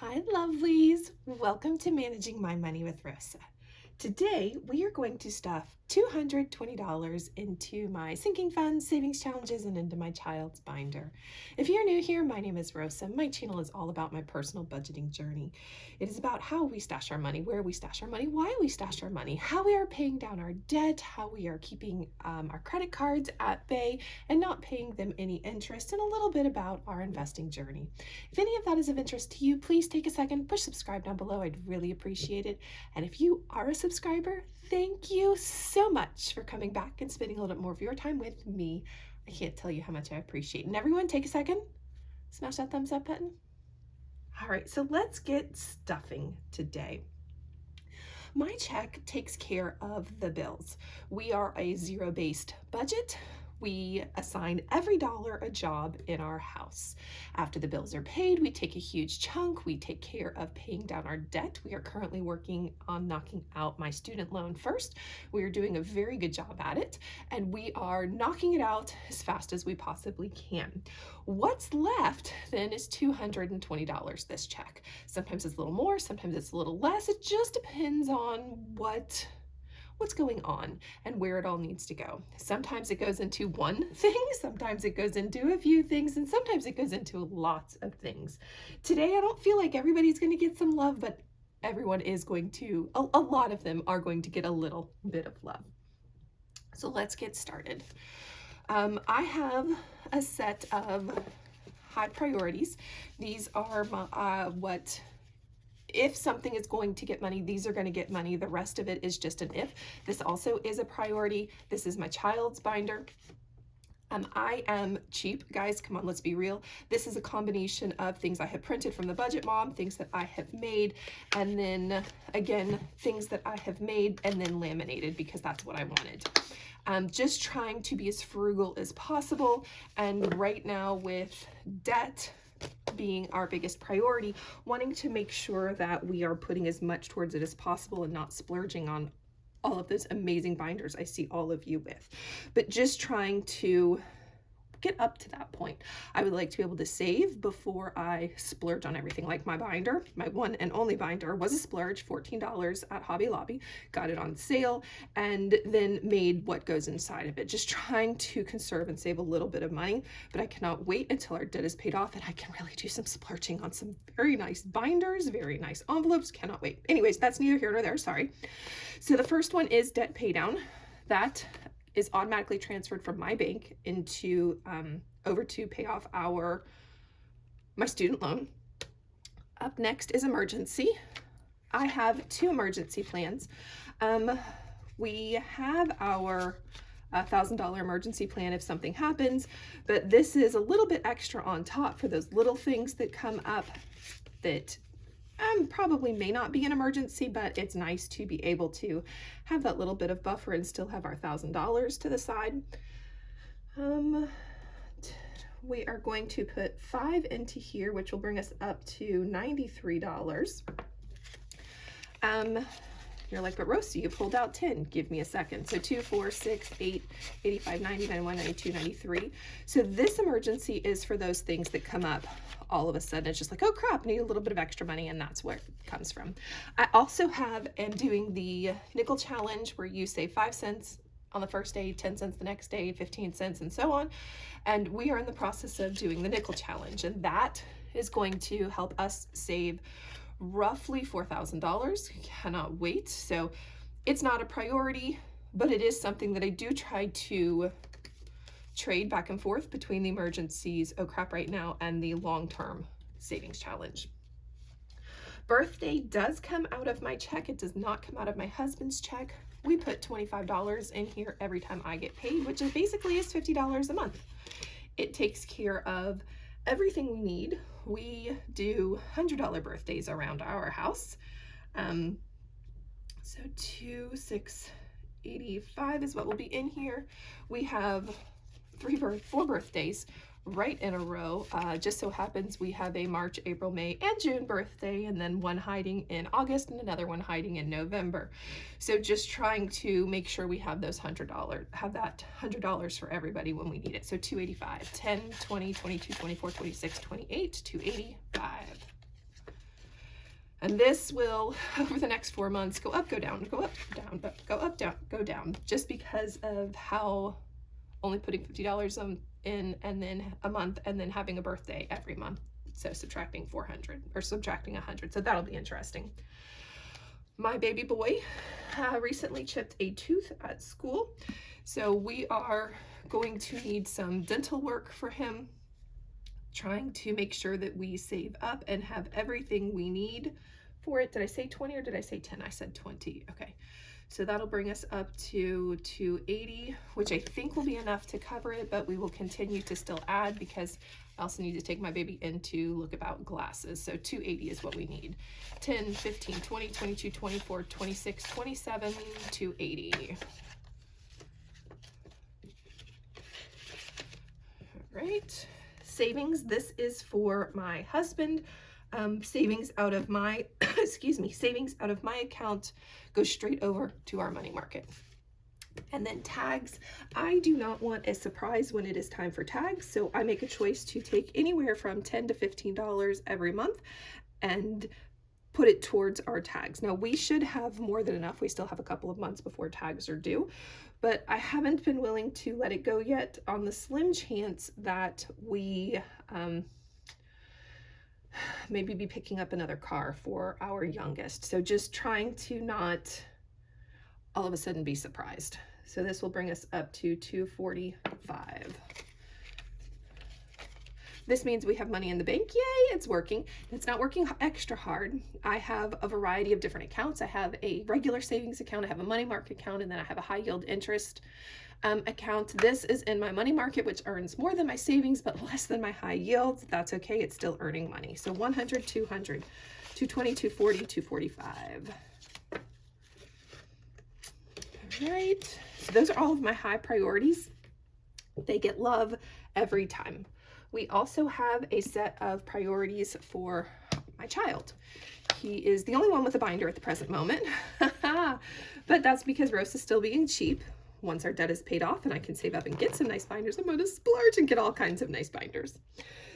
Hi, lovelies. Welcome to Managing My Money with Rosa. Today, we are going to stuff $220 into my sinking funds, savings challenges, and into my child's binder. If you're new here, my name is Rosa. My channel is all about my personal budgeting journey. It is about how we stash our money, where we stash our money, why we stash our money, how we are paying down our debt, how we are keeping our credit cards at bay and not paying them any interest, and a little bit about our investing journey. If any of that is of interest to you, please take a second, push subscribe down below. I'd really appreciate it. And if you are a subscriber, thank you so much for coming back and spending a little bit more of your time with me. I can't tell you how much I appreciate it. And everyone, take a second, smash that thumbs up button. All right, so let's get stuffing today. My check takes care of the bills. We are a zero-based budget. We assign every dollar a job in our house. After the bills are paid, we take a huge chunk. We take care of paying down our debt. We are currently working on knocking out my student loan first. We are doing a very good job at it, and we are knocking it out as fast as we possibly can. What's left then is $220 this check. Sometimes it's a little more, sometimes it's a little less. It just depends on what's going on and where it all needs to go. Sometimes it goes into one thing, sometimes it goes into a few things, and sometimes it goes into lots of things. Today, I don't feel like everybody's going to get some love, but everyone is going to, a lot of them are going to get a little bit of love. So let's get started. I have a set of high priorities. These are my, if something is going to get money, these are going to get money. The rest of it is just an if. This also is a priority. This is my child's binder. I am cheap, guys. Come on, let's be real. This is a combination of things I have printed from the Budget Mom, things that I have made, and then again, things that I have made and then laminated because that's what I wanted. Just trying to be as frugal as possible. And right now with debt being our biggest priority, wanting to make sure that we are putting as much towards it as possible and not splurging on all of those amazing binders I see all of you with, but just trying to get up to that point. I would like to be able to save before I splurge on everything. Like my binder, my one and only binder was a splurge, $14 at Hobby Lobby, got it on sale, and then made what goes inside of it. Just trying to conserve and save a little bit of money, but I cannot wait until our debt is paid off and I can really do some splurging on some very nice binders, very nice envelopes. Cannot wait. Anyways, that's neither here nor there, sorry. So the first one is debt pay down. That is automatically transferred from my bank into over to pay off my student loan. Up next is emergency. I have two emergency plans. We have our $1,000 emergency plan if something happens, but this is a little bit extra on top for those little things that come up that probably may not be an emergency, but it's nice to be able to have that little bit of buffer and still have our $1,000 to the side. We are going to put 5 into here, which will bring us up to $93. You're like, but Rosie, you pulled out 10. Give me a second. So 2, 4, 6, 8, 85, 90, 91, 92, 93. So this emergency is for those things that come up all of a sudden. It's just like, oh crap, I need a little bit of extra money, and that's where it comes from. I also am doing the nickel challenge where you save 5 cents on the first day, 10 cents the next day, 15 cents, and so on. And we are in the process of doing the nickel challenge, and that is going to help us save roughly $4,000. Cannot wait. So it's not a priority, but it is something that I do try to trade back and forth between the emergencies, oh crap right now, and the long-term savings challenge. Birthday does come out of my check. It does not come out of my husband's check. We put $25 in here every time I get paid, which is basically $50 a month. It takes care of everything we need. We do $100 birthdays around our house. So 2, 6, 85 is what will be in here. We have 4 birthdays right in a row. Just so happens we have a March, April, May, and June birthday, and then one hiding in August and another one hiding in November. So just trying to make sure we have those that $100 for everybody when we need it. So 285, 10, 20, 22, 24, 26, 28, 285. And this will, over the next 4 months, go up, go down, go up, down, go up, down, go down, just because of how only putting $50 in and then a month and then having a birthday every month. So subtracting 400 or subtracting 100. So that'll be interesting. My baby boy recently chipped a tooth at school. So we are going to need some dental work for him, trying to make sure that we save up and have everything we need for it. Did I say 20 or did I say 10? I said 20. Okay. So that'll bring us up to 280, which I think will be enough to cover it, but we will continue to still add because I also need to take my baby in to look about glasses. So 280 is what we need. 10, 15, 20, 22, 24, 26, 27, 280. All right. Savings, this is for my husband. Savings out of my, savings out of my account goes straight over to our money market. And then tags, I do not want a surprise when it is time for tags, so I make a choice to take anywhere from $10 to $15 every month and put it towards our tags. Now we should have more than enough. We still have a couple of months before tags are due, but I haven't been willing to let it go yet on the slim chance that we maybe be picking up another car for our youngest. So just trying to not all of a sudden be surprised. So this will bring us up to 245. This means we have money in the bank. Yay, it's working. It's not working extra hard. I have a variety of different accounts. I have a regular savings account, I have a money market account, and then I have a high yield interest account. This is in my money market, which earns more than my savings, but less than my high yield. That's okay. It's still earning money. So 100, 200, 220, 240, 245. All right. So those are all of my high priorities. They get love every time. We also have a set of priorities for my child. He is the only one with a binder at the present moment, but that's because Rose is still being cheap. Once our debt is paid off and I can save up and get some nice binders, I'm going to splurge and get all kinds of nice binders.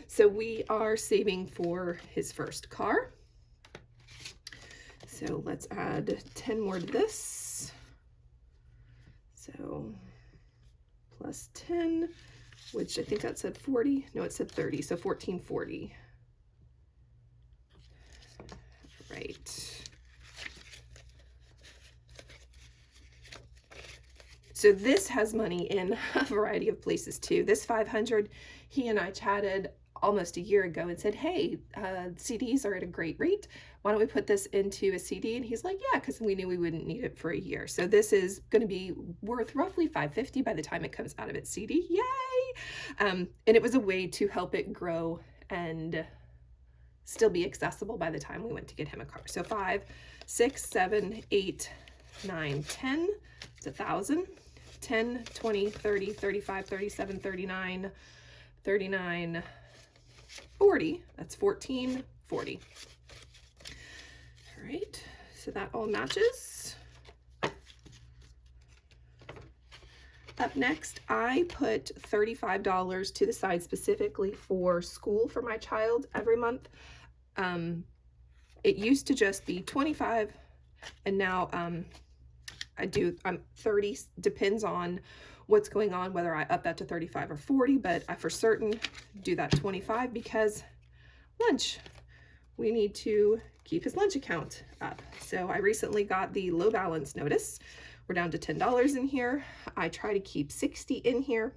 So we are saving for his first car. So let's add 10 more to this. So plus 10, which I think that said 40. No, it said 30. So 1440. Right. So this has money in a variety of places too. This 500, he and I chatted almost a year ago and said, hey, CDs are at a great rate. Why don't we put this into a CD? And he's like, yeah, because we knew we wouldn't need it for a year. So this is going to be worth roughly $550 by the time it comes out of its CD. Yay! And it was a way to help it grow and still be accessible by the time we went to get him a car. So 5, 6, 7, 8, 9, 10. It's 1,000. 10, 20, 30, 35, 37, 39, 39, 40. That's 1440. All right, so that all matches. Up next, I put $35 to the side specifically for school for my child every month. It used to just be 25, and now I do 30, depends on what's going on, whether I up that to 35 or 40, but I for certain do that 25 because lunch, we need to keep his lunch account up. So I recently got the low balance notice. We're down to $10 in here. I try to keep 60 in here.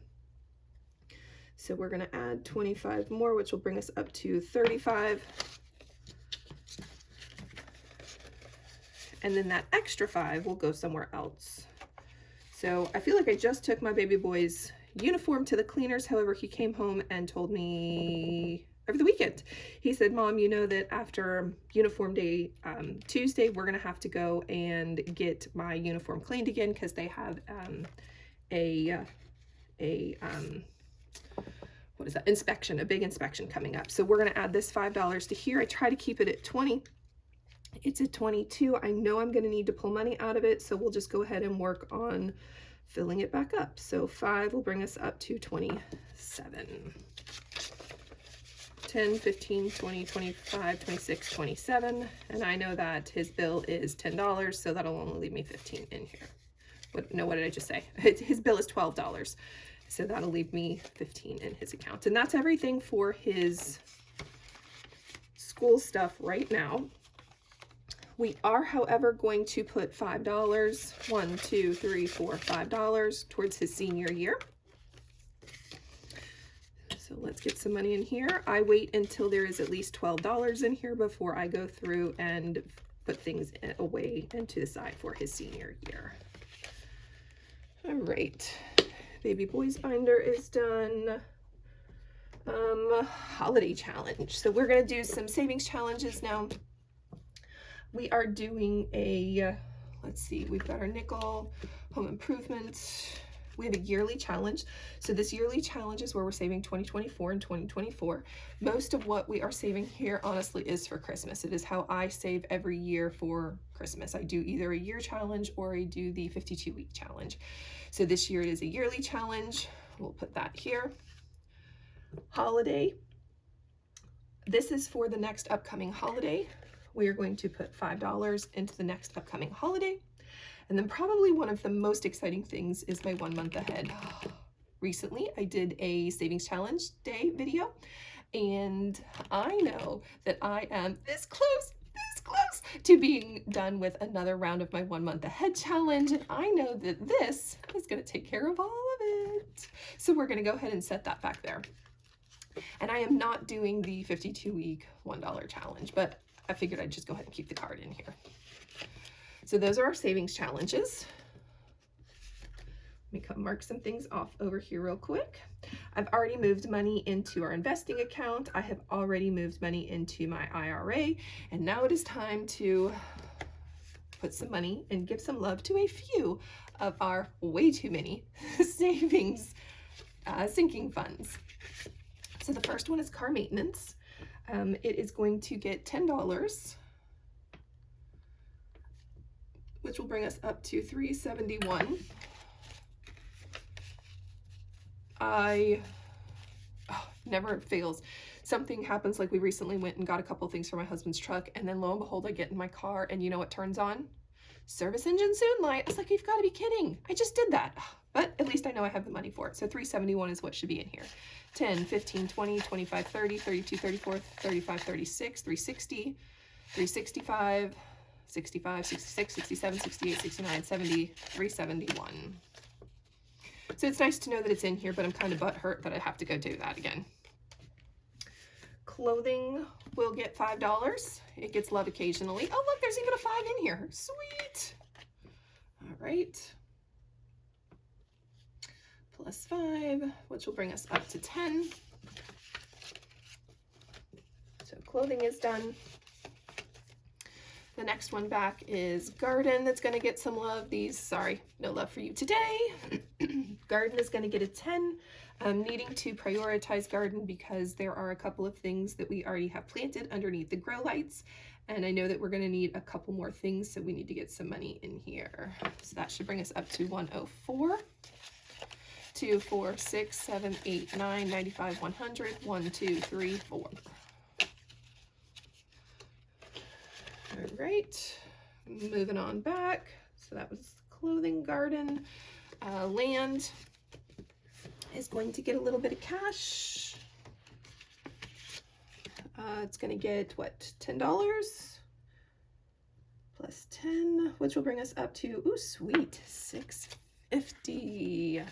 So we're gonna add 25 more, which will bring us up to 35. And then that extra 5 will go somewhere else. So I feel like I just took my baby boy's uniform to the cleaners. However, he came home and told me over the weekend, he said, Mom, you know that after uniform day Tuesday, we're gonna have to go and get my uniform cleaned again because they have what is that, inspection, a big inspection coming up. So we're gonna add this $5 to here. I try to keep it at 20. It's at 22. I know I'm going to need to pull money out of it, so we'll just go ahead and work on filling it back up. So 5 will bring us up to 27. 10, 15, 20, 25, 26, 27. And I know that his bill is $10, so that'll only leave me 15 in here. What did I just say? His bill is $12. So that'll leave me 15 in his account. And that's everything for his school stuff right now. We are, however, going to put $5, $1, $2, $3, $4, $5 towards his senior year. So let's get some money in here. I wait until there is at least $12 in here before I go through and put things away and to the side for his senior year. All right, baby boy's binder is done. Holiday challenge. So we're gonna do some savings challenges now. We are doing a, let's see, we've got our nickel, home improvement. We have a yearly challenge. So this yearly challenge is where we're saving 2024 and 2024. Most of what we are saving here, honestly, is for Christmas. It is how I save every year for Christmas. I do either a year challenge or I do the 52-week challenge. So this year it is a yearly challenge. We'll put that here. Holiday. This is for the next upcoming holiday. We are going to put $5 into the next upcoming holiday. And then probably one of the most exciting things is my 1 month ahead. Recently, I did a savings challenge day video, and I know that I am this close to being done with another round of my 1 month ahead challenge. And I know that this is gonna take care of all of it. So we're gonna go ahead and set that back there. And I am not doing the 52-week $1 challenge, but I figured I'd just go ahead and keep the card in here. So those are our savings challenges. Let me come mark some things off over here real quick. I've already moved money into our investing account. I have already moved money into my IRA. And now it is time to put some money and give some love to a few of our way too many savings sinking funds. So the first one is car maintenance. It is going to get $10, which will bring us up to $371. Never fails. Something happens, like we recently went and got a couple things for my husband's truck, and then lo and behold, I get in my car and you know what turns on? Service engine soon light. I was like, you've got to be kidding. I just did that. But at least I know I have the money for it. So $371 is what should be in here. 10, 15, 20, 25, 30, 32, 34, 35, 36, 360, 365, 65, 66, 67, 68, 69, 70, 371. So it's nice to know that it's in here, but I'm kind of butthurt that I have to go do that again. Clothing will get $5. It gets love occasionally. Oh, look, there's even a 5 in here. Sweet. All right. Plus 5, which will bring us up to 10. So clothing is done. The next one back is garden. That's going to get some love. These, sorry, no love for you today. Garden is going to get a 10. I'm needing to prioritize garden because there are a couple of things that we already have planted underneath the grow lights. And I know that we're going to need a couple more things, so we need to get some money in here. So that should bring us up to 104. 2, 4, 6, 7, 8, 9, 95, 100. 1, 2, 3, 4. All right, moving on back. So that was clothing, garden, land is going to get a little bit of cash. It's going to get what, $10 plus 10, which will bring us up to, ooh, sweet, $650.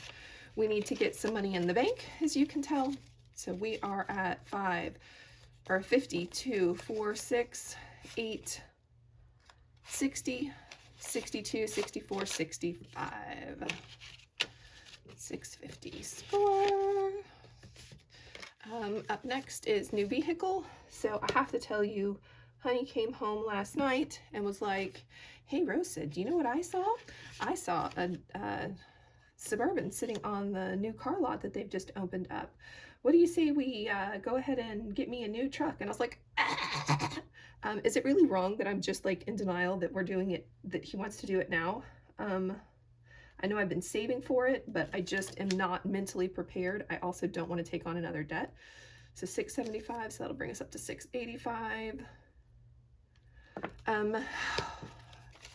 We need to get some money in the bank, as you can tell. So we are at 52, 4, 6, 8, 60, 62, 64, 65. 650 score. Up next is new vehicle. So I have to tell you, honey came home last night and was like, hey Rosa, do you know what I saw? I saw a Suburban sitting on the new car lot that they've just opened up. What do you say we go ahead and get me a new truck? And I was like, is it really wrong that I'm just like in denial that we're doing it, that he wants to do it now? I know I've been saving for it, but I just am not mentally prepared. I also don't want to take on another debt. So 675, so that'll bring us up to 685. I'm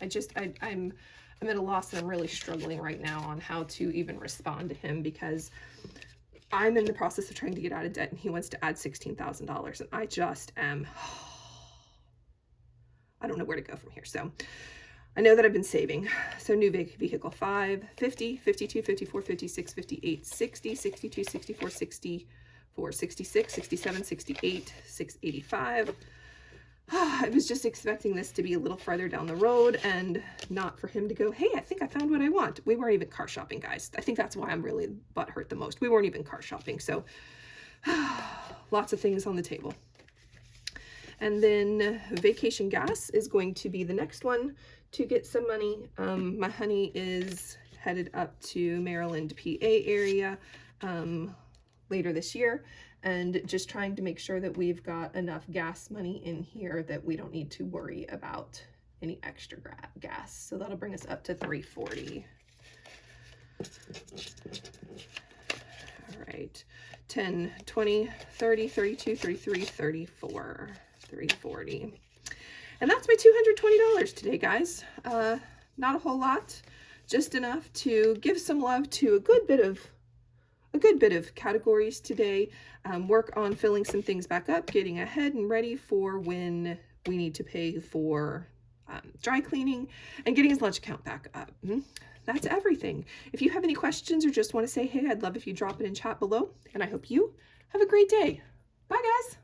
at a loss, and I'm really struggling right now on how to even respond to him, because I'm in the process of trying to get out of debt, and he wants to add $16,000, and I just am, I don't know where to go from here. So I know that I've been saving. So new vehicle 5, 50, 52, 54, 56, 58, 60, 62, 64, 64, 66, 67, 68, 685. I was just expecting this to be a little farther down the road and not for him to go, hey, I think I found what I want. We weren't even car shopping, guys. I think that's why I'm really butthurt the most. We weren't even car shopping. So lots of things on the table. And then vacation gas is going to be the next one to get some money. My honey is headed up to Maryland, PA area later this year, and just trying to make sure that we've got enough gas money in here that we don't need to worry about any extra gas. So that'll bring us up to 340. All right, 10, 20, 30, 32, 33, 34, 340. And that's my $220 today, guys. Not a whole lot, just enough to give some love to a good bit of categories today. Work on filling some things back up, getting ahead and ready for when we need to pay for dry cleaning, and getting his lunch account back up. That's everything. If you have any questions or just want to say hey, I'd love if you drop it in chat below, and I hope you have a great day. Bye, guys.